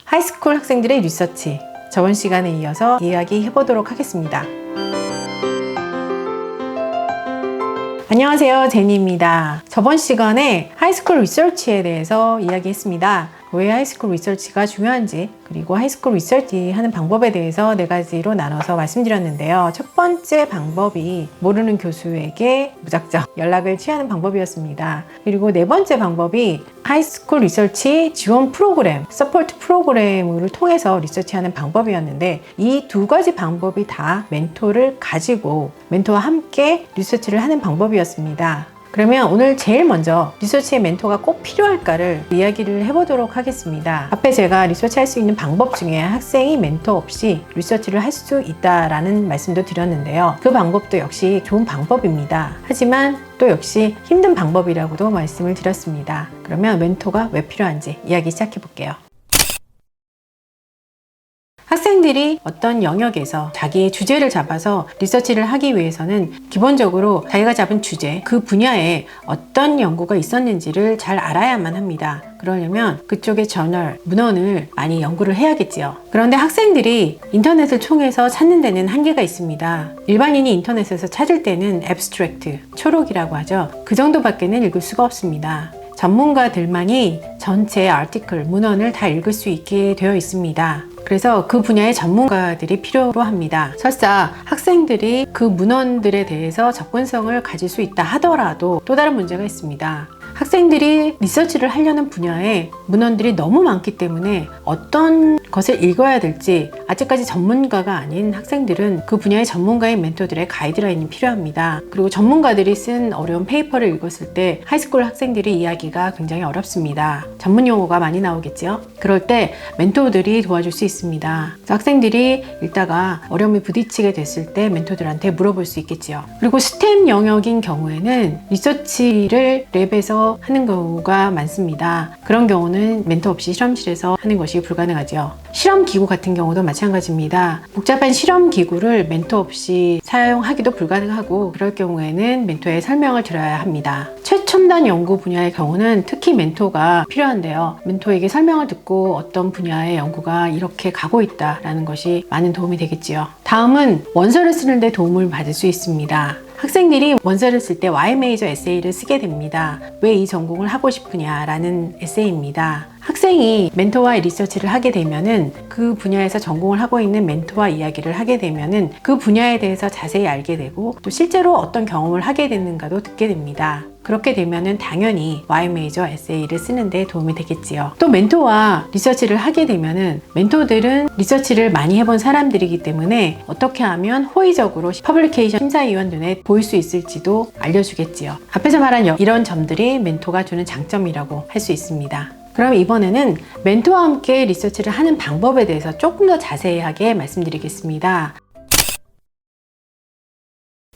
하이스쿨 학생들의 리서치, 저번 시간에 이어서 이야기해 보도록 하겠습니다. 안녕하세요, 제니입니다. 저번 시간에 하이스쿨 리서치에 대해서 이야기했습니다. 왜 하이스쿨 리서치가 중요한지, 그리고 하이스쿨 리서치 하는 방법에 대해서 4가지로 나눠서 말씀드렸는데요. 첫 번째 방법이 모르는 교수에게 무작정 연락을 취하는 방법이었습니다. 그리고 4번째 방법이 하이스쿨 리서치 지원 프로그램, 서포트 프로그램을 통해서 리서치하는 방법이었는데, 이 2가지 방법이 다 멘토를 가지고 멘토와 함께 리서치를 하는 방법이었습니다. 그러면 오늘 제일 먼저 리서치에 멘토가 꼭 필요할까를 이야기를 해보도록 하겠습니다. 앞에 제가 리서치할 수 있는 방법 중에 학생이 멘토 없이 리서치를 할 수 있다라는 말씀도 드렸는데요. 그 방법도 역시 좋은 방법입니다. 하지만 또 역시 힘든 방법이라고도 말씀을 드렸습니다. 그러면 멘토가 왜 필요한지 이야기 시작해 볼게요. 학생들이 어떤 영역에서 자기의 주제를 잡아서 리서치를 하기 위해서는 기본적으로 자기가 잡은 주제, 그 분야에 어떤 연구가 있었는지를 잘 알아야만 합니다. 그러려면 그쪽의 저널, 문헌을 많이 연구를 해야겠지요. 그런데 학생들이 인터넷을 통해서 찾는 데는 한계가 있습니다. 일반인이 인터넷에서 찾을 때는 abstract, 초록이라고 하죠. 그 정도밖에는 읽을 수가 없습니다. 전문가들만이 전체 아티클, 문헌을 다 읽을 수 있게 되어 있습니다. 그래서 그 분야의 전문가들이 필요로 합니다. 설사 학생들이 그 문헌들에 대해서 접근성을 가질 수 있다 하더라도 또 다른 문제가 있습니다. 학생들이 리서치를 하려는 분야에 문헌들이 너무 많기 때문에 어떤 것을 읽어야 될지 아직까지 전문가가 아닌 학생들은 그 분야의 전문가인 멘토들의 가이드라인이 필요합니다. 그리고 전문가들이 쓴 어려운 페이퍼를 읽었을 때 하이스쿨 학생들이 이해하기가 굉장히 어렵습니다. 전문 용어가 많이 나오겠죠. 그럴 때 멘토들이 도와줄 수 있습니다. 학생들이 읽다가 어려움에 부딪히게 됐을 때 멘토들한테 물어볼 수 있겠지요. 그리고 스템 영역인 경우에는 리서치를 랩에서 하는 경우가 많습니다. 그런 경우는 멘토 없이 실험실에서 하는 것이 불가능하죠. 실험기구 같은 경우도 마찬가지입니다. 복잡한 실험기구를 멘토 없이 사용하기도 불가능하고, 그럴 경우에는 멘토의 설명을 들어야 합니다. 최첨단 연구 분야의 경우는 특히 멘토가 필요한데요. 멘토에게 설명을 듣고 어떤 분야의 연구가 이렇게 가고 있다라는 것이 많은 도움이 되겠지요. 다음은 원서를 쓰는데 도움을 받을 수 있습니다. 학생들이 원서를 쓸 때 Y 메이저 에세이를 쓰게 됩니다. 왜 이 전공을 하고 싶으냐라는 에세이입니다. 학생이 멘토와 리서치를 하게 되면은 그 분야에서 전공을 하고 있는 멘토와 이야기를 하게 되면은 그 분야에 대해서 자세히 알게 되고, 또 실제로 어떤 경험을 하게 되는가도 듣게 됩니다. 그렇게 되면은 당연히 Y 메이저 에세이를 쓰는데 도움이 되겠지요. 또 멘토와 리서치를 하게 되면은 멘토들은 리서치를 많이 해본 사람들이기 때문에 어떻게 하면 호의적으로 퍼블리케이션 심사위원 눈에 보일 수 있을지도 알려주겠지요. 앞에서 말한 이런 점들이 멘토가 주는 장점이라고 할 수 있습니다. 그럼 이번에는 멘토와 함께 리서치를 하는 방법에 대해서 조금 더 자세하게 말씀드리겠습니다.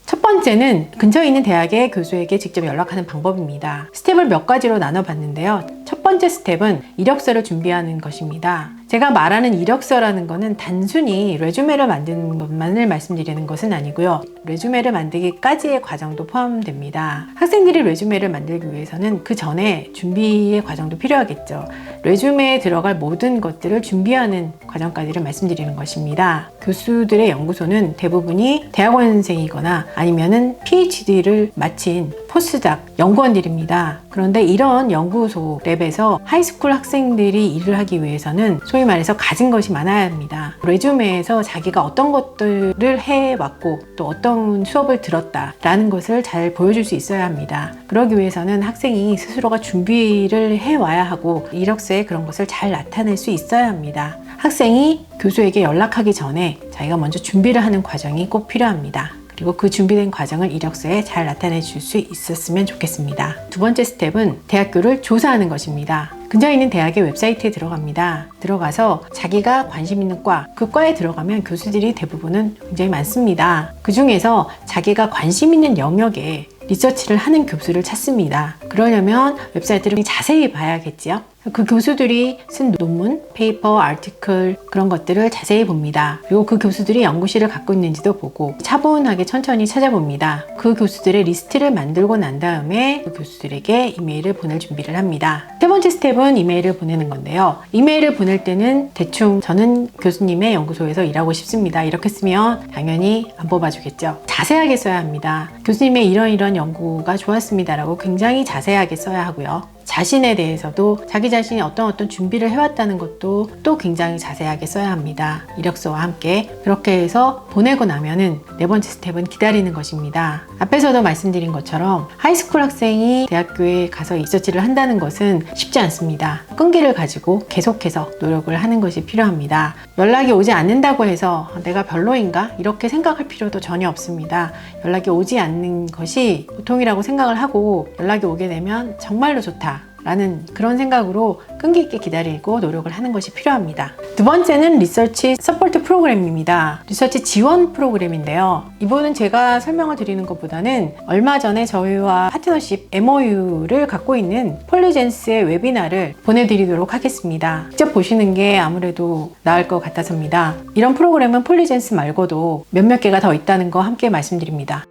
첫 번째는 근처에 있는 대학의 교수에게 직접 연락하는 방법입니다. 스텝을 몇 가지로 나눠봤는데요. 첫 번째 스텝은 이력서를 준비하는 것입니다. 제가 말하는 이력서라는 것은 단순히 레주메를 만드는 것만을 말씀드리는 것은 아니고요. 레주메를 만들기까지의 과정도 포함됩니다. 학생들이 레주메를 만들기 위해서는 그 전에 준비의 과정도 필요하겠죠. 레주메에 들어갈 모든 것들을 준비하는 과정까지를 말씀드리는 것입니다. 교수들의 연구소는 대부분이 대학원생이거나 아니면은 PhD를 마친 포스닥 연구원들입니다. 그런데 이런 연구소 랩에서 하이스쿨 학생들이 일을 하기 위해서는 소위 말해서 가진 것이 많아야 합니다. 레주메에서 자기가 어떤 것들을 해왔고 또 어떤 수업을 들었다라는 것을 잘 보여줄 수 있어야 합니다. 그러기 위해서는 학생이 스스로가 준비를 해와야 하고 이력서에 그런 것을 잘 나타낼 수 있어야 합니다. 학생이 교수에게 연락하기 전에 자기가 먼저 준비를 하는 과정이 꼭 필요합니다. 그리고 그 준비된 과정을 이력서에 잘 나타내 줄 수 있었으면 좋겠습니다. 두 번째 스텝은 대학교를 조사하는 것입니다. 근처에 있는 대학의 웹사이트에 들어갑니다. 들어가서 자기가 관심 있는 과, 그 과에 들어가면 교수들이 대부분은 굉장히 많습니다. 그 중에서 자기가 관심 있는 영역에 리서치를 하는 교수를 찾습니다. 그러려면 웹사이트를 자세히 봐야겠지요. 그 교수들이 쓴 논문, 페이퍼, 아티클 그런 것들을 자세히 봅니다. 그리고 그 교수들이 연구실을 갖고 있는지도 보고 차분하게 천천히 찾아봅니다. 그 교수들의 리스트를 만들고 난 다음에 그 교수들에게 이메일을 보낼 준비를 합니다. 세 번째 스텝은 이메일을 보내는 건데요. 이메일을 보낼 때는 대충 저는 교수님의 연구소에서 일하고 싶습니다. 이렇게 쓰면 당연히 안 뽑아주겠죠. 자세하게 써야 합니다. 교수님의 이런 연구가 좋았습니다라고 굉장히 자세하게 써야 하고요. 자신에 대해서도 자기 자신이 어떤 준비를 해왔다는 것도 또 굉장히 자세하게 써야 합니다. 이력서와 함께. 그렇게 해서 보내고 나면은 네 번째 스텝은 기다리는 것입니다. 앞에서도 말씀드린 것처럼 하이스쿨 학생이 대학교에 가서 리서치를 한다는 것은 쉽지 않습니다. 끈기를 가지고 계속해서 노력을 하는 것이 필요합니다. 연락이 오지 않는다고 해서 내가 별로인가? 이렇게 생각할 필요도 전혀 없습니다. 연락이 오지 않는 것이 보통이라고 생각을 하고 연락이 오게 되면 정말로 좋다 라는 그런 생각으로 끈기 있게 기다리고 노력을 하는 것이 필요합니다. 두 번째는 리서치 서포트 프로그램입니다. 리서치 지원 프로그램인데요. 이 부분은 제가 설명을 드리는 것보다는 얼마 전에 저희와 파트너십 MOU를 갖고 있는 폴리젠스의 웨비나를 보내드리도록 하겠습니다. 직접 보시는 게 아무래도 나을 것 같아서입니다. 이런 프로그램은 폴리젠스 말고도 몇몇 개가 더 있다는 거 함께 말씀드립니다.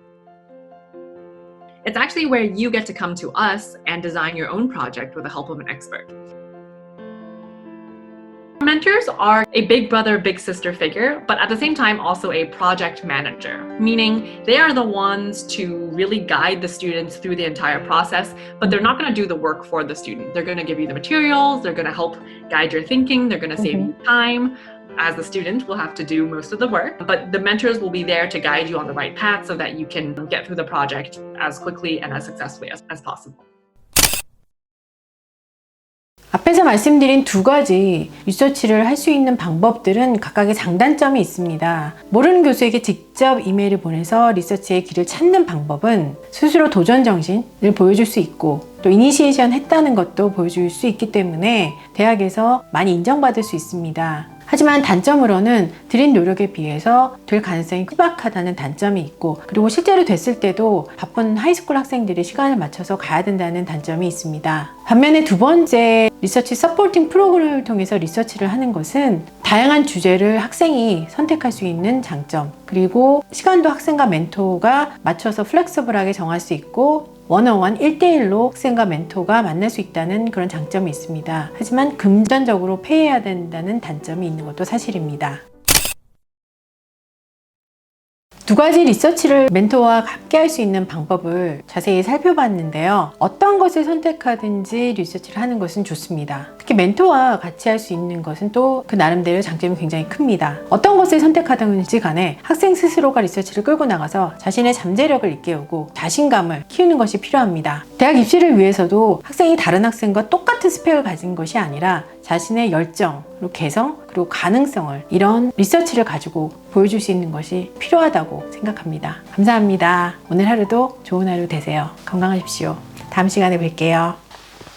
It's actually where you get to come to us and design your own project with the help of an expert. Mentors are a big brother, big sister figure, but at the same time also a project manager, meaning they are the ones to really guide the students through the entire process, but they're not going to do the work for the student. They're going to give you the materials, they're going to help guide your thinking, they're going to save you time. As the student will have to do most of the work, but the mentors will be there to guide you on the right path so that you can get through the project as quickly and as successfully as possible. 앞에서 말씀드린 두 가지 리서치를 할 수 있는 방법들은 각각의 장단점이 있습니다. 모르는 교수에게 직접 이메일을 보내서 리서치의 길을 찾는 방법은 스스로 도전 정신을 보여줄 수 있고 또 이니시에이션 했다는 것도 보여줄 수 있기 때문에 대학에서 많이 인정받을 수 있습니다. 하지만 단점으로는 들인 노력에 비해서 될 가능성이 희박하다는 단점이 있고 그리고 실제로 됐을 때도 바쁜 하이스쿨 학생들이 시간을 맞춰서 가야 된다는 단점이 있습니다. 반면에 두 번째 리서치 서포팅 프로그램을 통해서 리서치를 하는 것은 다양한 주제를 학생이 선택할 수 있는 장점 그리고 시간도 학생과 멘토가 맞춰서 플렉서블하게 정할 수 있고 원어원 1대1로 학생과 멘토가 만날 수 있다는 그런 장점이 있습니다. 하지만 금전적으로 페이해야 된다는 단점이 있는 것도 사실입니다. 두 가지 리서치를 멘토와 함께 할 수 있는 방법을 자세히 살펴봤는데요. 어떤 것을 선택하든지 리서치를 하는 것은 좋습니다. 특히 멘토와 같이 할 수 있는 것은 또 그 나름대로 장점이 굉장히 큽니다. 어떤 것을 선택하든지 간에 학생 스스로가 리서치를 끌고 나가서 자신의 잠재력을 일깨우고 자신감을 키우는 것이 필요합니다. 대학 입시를 위해서도 학생이 다른 학생과 똑같은 스펙을 가진 것이 아니라 자신의 열정, 그리고 개성, 그리고 가능성을 이런 리서치를 가지고 보여줄 수 있는 것이 필요하다고 생각합니다. 감사합니다. 오늘 하루도 좋은 하루 되세요. 건강하십시오. 다음 시간에 뵐게요.